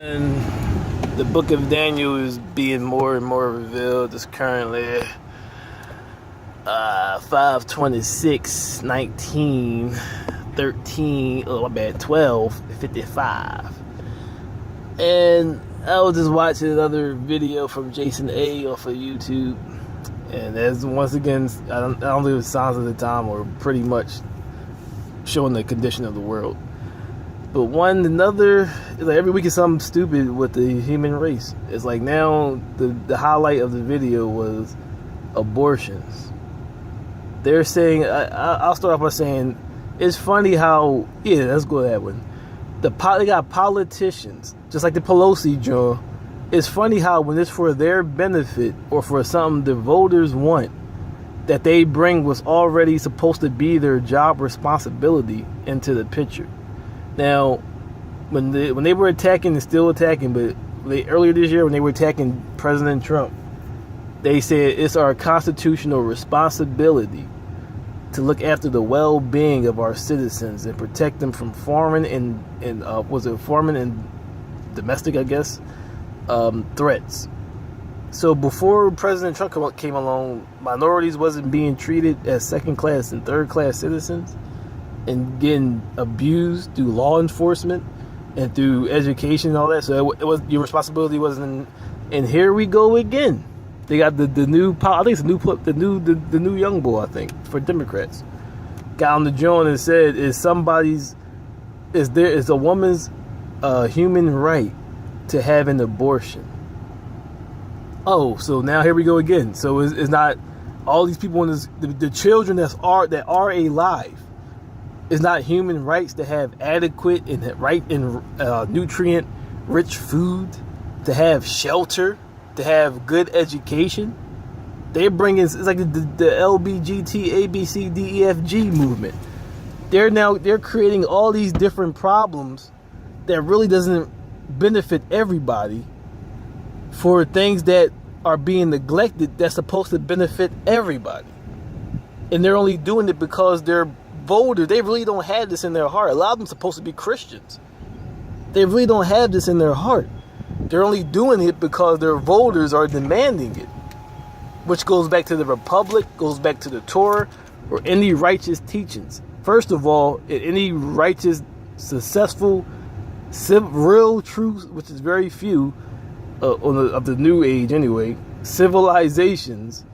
And the book of Daniel is being more and more revealed. It's currently 5:26, 19, 13, oh my bad, 12:55. And I was just watching another video from Jason A off of YouTube. And as once again, I don't believe it's Signs of the Time or pretty much showing the condition of the world. But another, like every week is something stupid with the human race. It's like now the highlight of the video was abortions. They're saying, I'll start off by saying, it's funny how, yeah, let's go that one. They got politicians, just like the Pelosi Joe. It's funny how when it's for their benefit or for something the voters want, that they bring what's already supposed to be their job responsibility into the picture. Now, when they were attacking and still attacking, but earlier this year when they were attacking President Trump, they said it's our constitutional responsibility to look after the well-being of our citizens and protect them from foreign and domestic, I guess, threats. So before President Trump came along, minorities wasn't being treated as second-class and third-class citizens and getting abused through law enforcement and through education and all that. So it was, your responsibility wasn't. And here we go again. They got the new, I think it's the new young boy, I think, for Democrats, got on the joint and said, is a woman's human right to have an abortion. Oh, so now here we go again. So it's not all these people in this, the children that are alive. It's not human rights to have adequate and nutrient-rich food, to have shelter, to have good education. They're bringing, it's like the LBGT, ABCDEFG movement. They're creating all these different problems that really doesn't benefit everybody for things that are being neglected that's supposed to benefit everybody. And they're only doing it because they're voters. They really don't have this in their heart. A lot of them are supposed to be Christians. They really don't have this in their heart. They're only doing it because their voters are demanding it, which goes back to the Republic, goes back to the Torah, or any righteous teachings. First of all, in any righteous, successful, real truth, which is very few of the new age anyway, civilizations,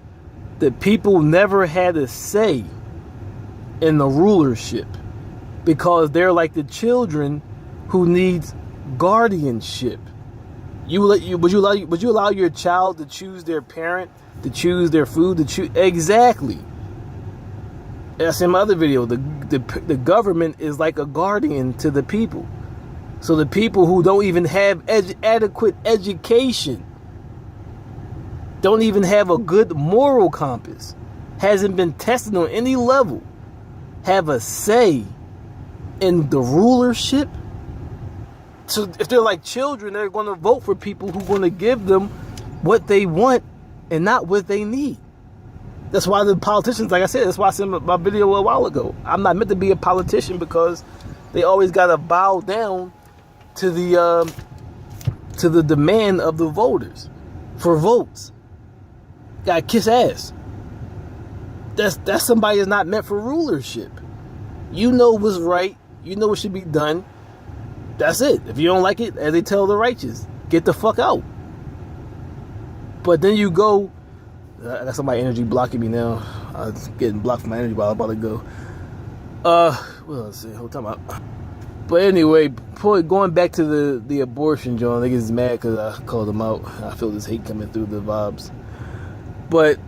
that people never had a say in the rulership because they're like the children who needs guardianship. Would you allow your child to choose their parent, to choose their food, to choose exactly? That's in my other video. The government is like a guardian to the people. So the people who don't even have adequate education, don't even have a good moral compass, hasn't been tested on any level, have a say in the rulership. So if they're like children, they're going to vote for people who are going to give them what they want and not what they need. That's why the politicians, like I said, that's why I said in my video a while ago, I'm not meant to be a politician because they always got to bow down to the demand of the voters for votes. Got to kiss ass. That's somebody that's not meant for rulership. You know what's right. You know what should be done. That's it. If you don't like it, as they tell the righteous, get the fuck out. But then you go, I got somebody energy blocking me now. I'm getting blocked from my energy while I'm about to go. Well, let's see. Hold time out. But anyway, going back to the abortion, John, niggas is mad because I called them out. I feel this hate coming through the vibes. But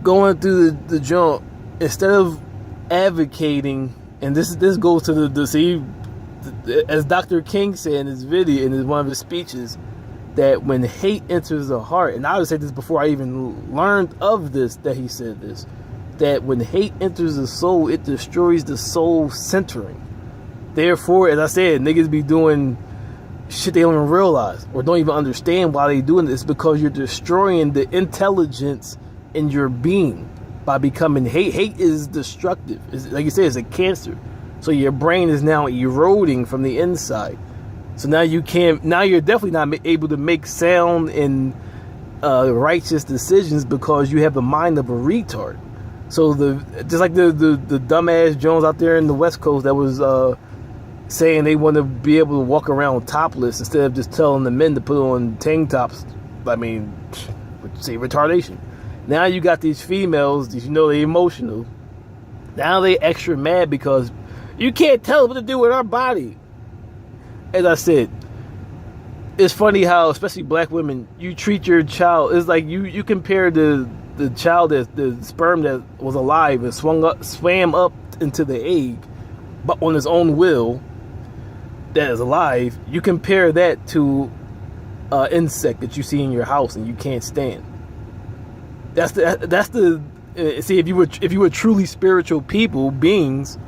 going through the jump, instead of advocating, and this goes to the as Dr. King said in his video, in one of his speeches, that when hate enters the heart, and I would say this before I even learned of this, that he said this, that when hate enters the soul, it destroys the soul centering. Therefore, as I said, niggas be doing shit they don't even realize or don't even understand why they doing this, because you're destroying the intelligence in your being by becoming hate. Hate is destructive. Like you said, it's a cancer. So your brain is now eroding from the inside. So now you can't. Now you're definitely not able to make sound and righteous decisions because you have the mind of a retard. So just like the dumbass Jones out there in the West Coast that was saying they want to be able to walk around topless instead of just telling the men to put on tank tops. I mean, say retardation. Now you got these females, you know, they're emotional. Now they extra mad because you can't tell them what to do with our body. As I said, it's funny how, especially black women, you treat your child. It's like you compare the child, the sperm that was alive and swam up into the egg, but on his own will, that is alive. You compare that to an insect that you see in your house and you can't stand. That's the see, if you were truly spiritual beings,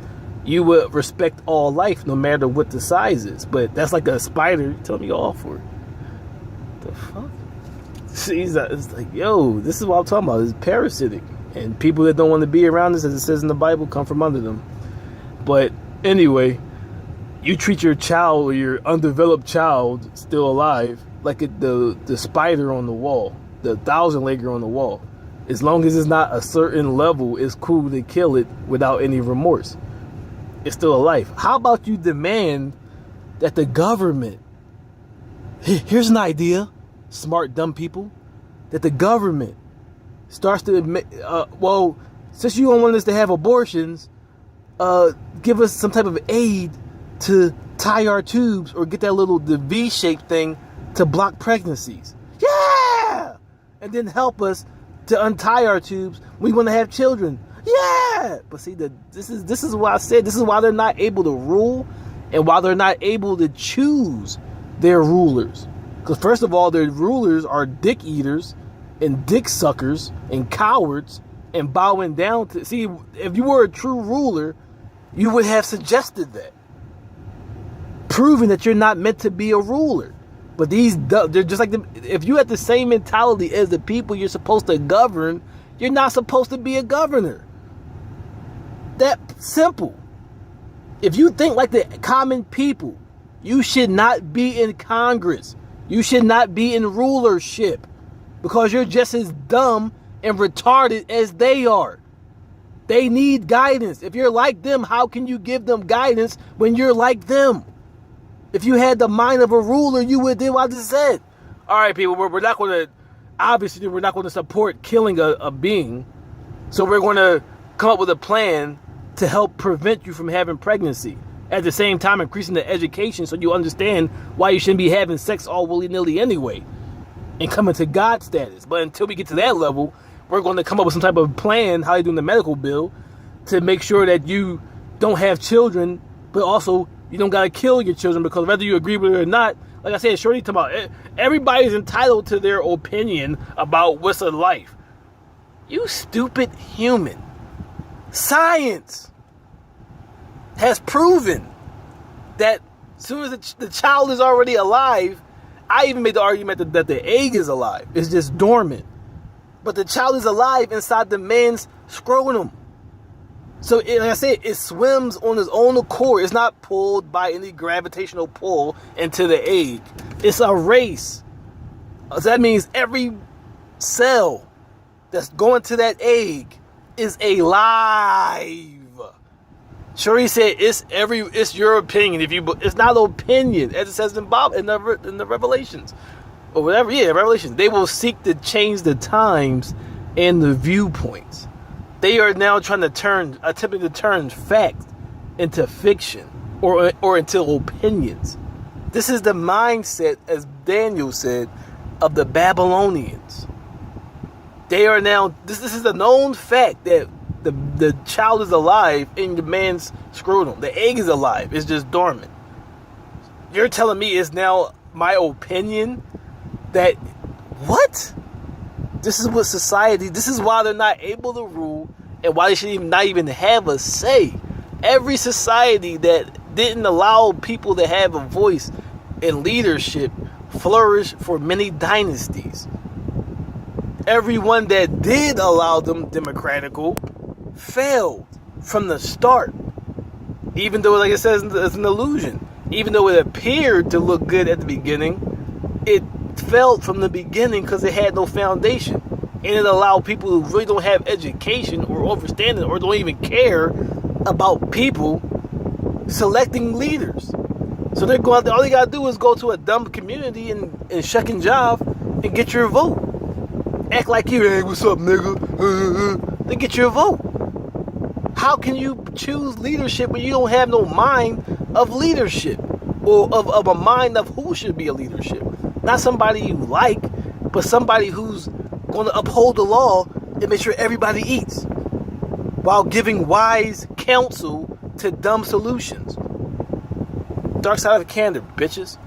you would respect all life no matter what the size is. But that's like a spider telling me off for it. The fuck? See, it's like, yo, this is what I'm talking about. It's parasitic, and people that don't want to be around this, as it says in the Bible, come from under them. But anyway, you treat your child or your undeveloped child still alive like the spider on the wall, the 1,000-legger on the wall. As long as it's not a certain level, it's cool to kill it without any remorse. It's still alive. How about you demand that the government, here's an idea, smart dumb people, that the government starts to well, since you don't want us to have abortions, give us some type of aid to tie our tubes or get the V-shaped thing to block pregnancies. Yeah! And then help us to untie our tubes. We want to have children. Yeah! But see, this is what I said. This is why they're not able to rule and why they're not able to choose their rulers. Because first of all, their rulers are dick eaters and dick suckers and cowards and bowing down to... See, if you were a true ruler, you would have suggested that. Proving that you're not meant to be a ruler. But they're just like if you had the same mentality as the people you're supposed to govern, you're not supposed to be a governor. That simple. If you think like the common people, you should not be in Congress. You should not be in rulership because you're just as dumb and retarded as they are. They need guidance. If you're like them, how can you give them guidance when you're like them? If you had the mind of a ruler, you would do what I just said. All right, people, we're not going to, obviously, we're not going to support killing a being. So we're going to come up with a plan to help prevent you from having pregnancy. At the same time, increasing the education so you understand why you shouldn't be having sex all willy-nilly anyway. And coming to God status. But until we get to that level, we're going to come up with some type of plan, how you do in the medical bill, to make sure that you don't have children, but also you don't got to kill your children, because whether you agree with it or not, like I said, Shorty talking about, everybody's entitled to their opinion about what's a life. You stupid human. Science has proven that as soon as the child is already alive, I even made the argument that the egg is alive. It's just dormant. But the child is alive inside the man's scrotum. So, like I said, it swims on its own accord. It's not pulled by any gravitational pull into the egg. It's a race. So that means every cell that's going to that egg is alive. Shuri said it's your opinion. It's not an opinion, as it says in the Revelations or whatever. Yeah, Revelations. They will seek to change the times and the viewpoints. They are now attempting to turn fact into fiction or into opinions. This is the mindset, as Daniel said, of the Babylonians. They are now, this is a known fact that the child is alive in the man's scrotum. The egg is alive. It's just dormant. You're telling me it's now my opinion that, what? This is what society, this is why they're not able to rule and why they should not even have a say. Every society that didn't allow people to have a voice in leadership flourished for many dynasties. Everyone that did allow them democratical failed from the start. Even though, like it says, it's an illusion. Even though it appeared to look good at the beginning, it failed from the beginning because it had no foundation. And it allowed people who really don't have education or understanding or don't even care about people selecting leaders. So they're going out there, all you gotta do is go to a dumb community in Shuck and Jive and get your vote. Act like you, hey, what's up, nigga? Then get your vote. How can you choose leadership when you don't have no mind of leadership? Or of a mind of who should be a leadership? Not somebody you like, but somebody who's going to uphold the law and make sure everybody eats while giving wise counsel to dumb solutions. Dark side of the candor, bitches.